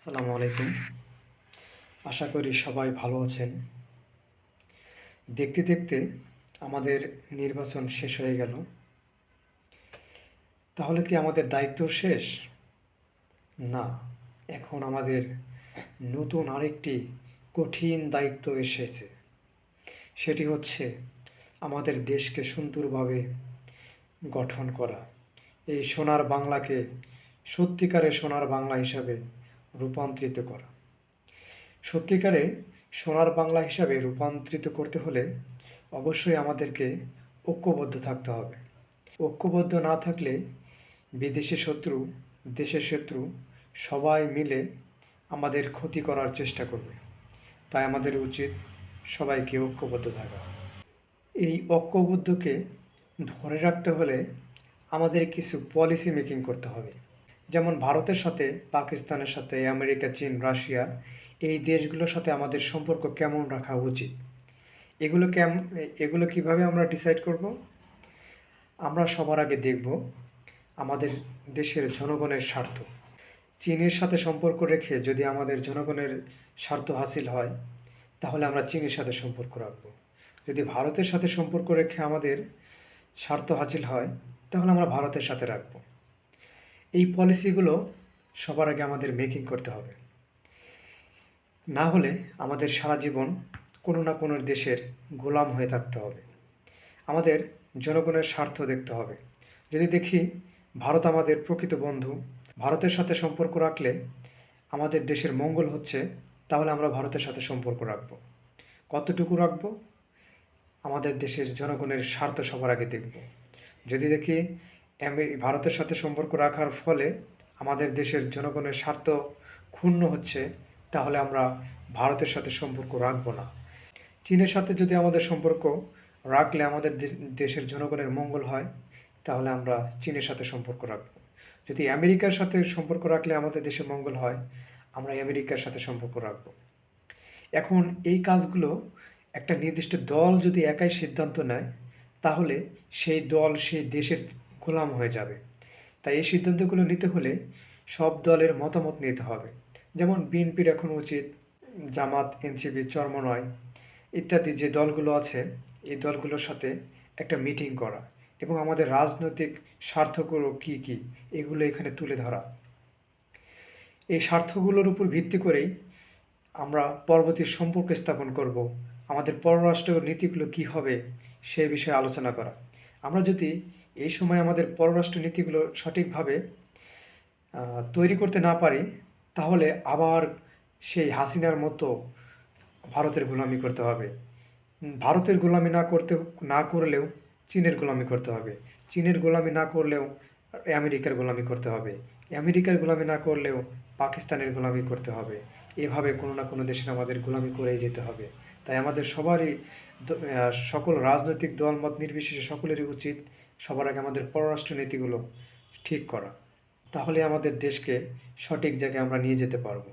আসসালামু আলাইকুম। আশা করি সবাই ভালো আছেন। দেখতে দেখতে আমাদের নির্বাচন শেষ হয়ে গেল। তাহলে কি আমাদের দায়িত্ব শেষ? না, এখন আমাদের নতুন আরেকটি কঠিন দায়িত্ব এসেছে। সেটি হচ্ছে আমাদের দেশকে সুন্দরভাবে গঠন করা। এই সোনার বাংলাকে সত্যিকারের সোনার বাংলা হিসাবে রূপান্তরিত করা। সত্যিকারে সোনার বাংলা হিসাবে রূপান্তরিত করতে হলে অবশ্যই আমাদেরকে ঐক্যবদ্ধ থাকতে হবে। ঐক্যবদ্ধ না থাকলে বিদেশি শত্রু, দেশের শত্রু সবাই মিলে আমাদের ক্ষতি করার চেষ্টা করবে। তাই আমাদের উচিত সবাইকে ঐক্যবদ্ধ থাকা। এই ঐক্যবদ্ধকে ধরে রাখতে হলে আমাদের কিছু পলিসি মেকিং করতে হবে। যেমন ভারতের সাথে, পাকিস্তানের সাথে, আমেরিকা, চীন, রাশিয়া এই দেশগুলোর সাথে আমাদের সম্পর্ক কেমন রাখা উচিত, এগুলো কিভাবে আমরা ডিসাইড করব? আমরা সবার আগে দেখব আমাদের দেশের জনগণের স্বার্থ। চীনের সাথে সম্পর্ক রেখে যদি আমাদের জনগণের স্বার্থ হাসিল হয়, তাহলে আমরা চীনের সাথে সম্পর্ক রাখব। যদি ভারতের সাথে সম্পর্ক রেখে আমাদের স্বার্থ হাসিল হয়, তাহলে আমরা ভারতের সাথে রাখব। এই পলিসিগুলো সবার আগে আমাদের মেকিং করতে হবে। না হলে আমাদের সারা জীবন কোনো না কোনো দেশের গোলাম হয়ে থাকতে হবে। আমাদের জনগণের স্বার্থ দেখতে হবে। যদি দেখি ভারত আমাদের প্রকৃত বন্ধু, ভারতের সাথে সম্পর্ক রাখলে আমাদের দেশের মঙ্গল হচ্ছে, তাহলে আমরা ভারতের সাথে সম্পর্ক রাখব। কতটুকু রাখব? আমাদের দেশের জনগণের স্বার্থ সবার আগে দেখব। যদি দেখি ভারতের সাথে সম্পর্ক রাখার ফলে আমাদের দেশের জনগণের স্বার্থ ক্ষুণ্ণ হচ্ছে, তাহলে আমরা ভারতের সাথে সম্পর্ক রাখব না। চীনের সাথে যদি আমাদের সম্পর্ক রাখলে আমাদের দেশের জনগণের মঙ্গল হয়, তাহলে আমরা চীনের সাথে সম্পর্ক রাখব। যদি আমেরিকার সাথে সম্পর্ক রাখলে আমাদের দেশের মঙ্গল হয়, আমরা আমেরিকার সাথে সম্পর্ক রাখব। এখন এই কাজগুলো একটা নির্দিষ্ট দল যদি একাই সিদ্ধান্ত নেয়, তাহলে সেই দল সেই দেশের গোলাম হয়ে যাবে। তাই এই সিদ্ধান্তগুলো নিতে হলে সব দলের মতামত নিতে হবে। যেমন বিএনপির এখন উচিত জামাত, এনসিপি, চরমোনাই ইত্যাদি যে দলগুলো আছে, এই দলগুলোর সাথে একটা মিটিং করা এবং আমাদের রাজনৈতিক স্বার্থগুলো কী কী এগুলো এখানে তুলে ধরা। এই স্বার্থগুলোর উপর ভিত্তি করেই আমরা পরবর্তী সম্পর্ক স্থাপন করব। আমাদের পররাষ্ট্র নীতিগুলো কী হবে সে বিষয়ে আলোচনা করা। আমরা যদি এই সময় আমাদের পররাষ্ট্র নীতিগুলো সঠিকভাবে তৈরি করতে না পারি, তাহলে আবার সেই হাসিনার মতো ভারতের গোলামি করতে হবে। ভারতের গোলামি না করলেও চীনের গোলামি করতে হবে। চীনের গোলামি না করলেও আমেরিকার গোলামি করতে হবে। আমেরিকার গোলামি না করলেও পাকিস্তানের গোলামি করতে হবে। এভাবে কোনো না কোনো দেশের আমাদের গোলামি করেই যেতে হবে। তাই আমাদের সবারই সকল রাজনৈতিক দলমত নির্বিশেষে সকলেরই উচিত সবার আগে আমাদের পররাষ্ট্র নীতিগুলো ঠিক করা। তাহলে আমাদের দেশকে সঠিক জায়গায় আমরা নিয়ে যেতে পারবো।